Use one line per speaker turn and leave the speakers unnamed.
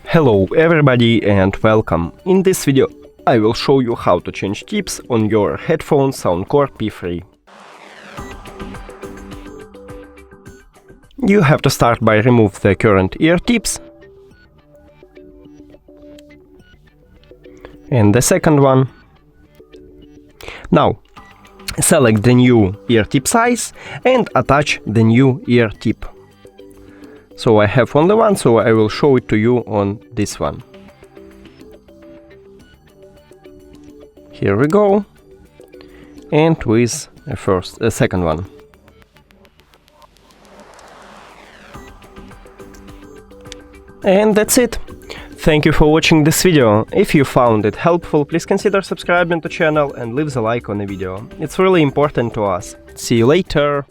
Hello everybody and welcome. In this video I will show you how to change tips on your headphones SOUNDCORE P3. You have to start by remove the current ear tips and the second one. Now select the new ear tip size and attach the new ear tip. So I have only one, so I will show it to you on this one. Here we go. And with a second one. And that's it. Thank you for watching this video. If you found it helpful, please consider subscribing to the channel and leave a like on the video. It's really important to us. See you later!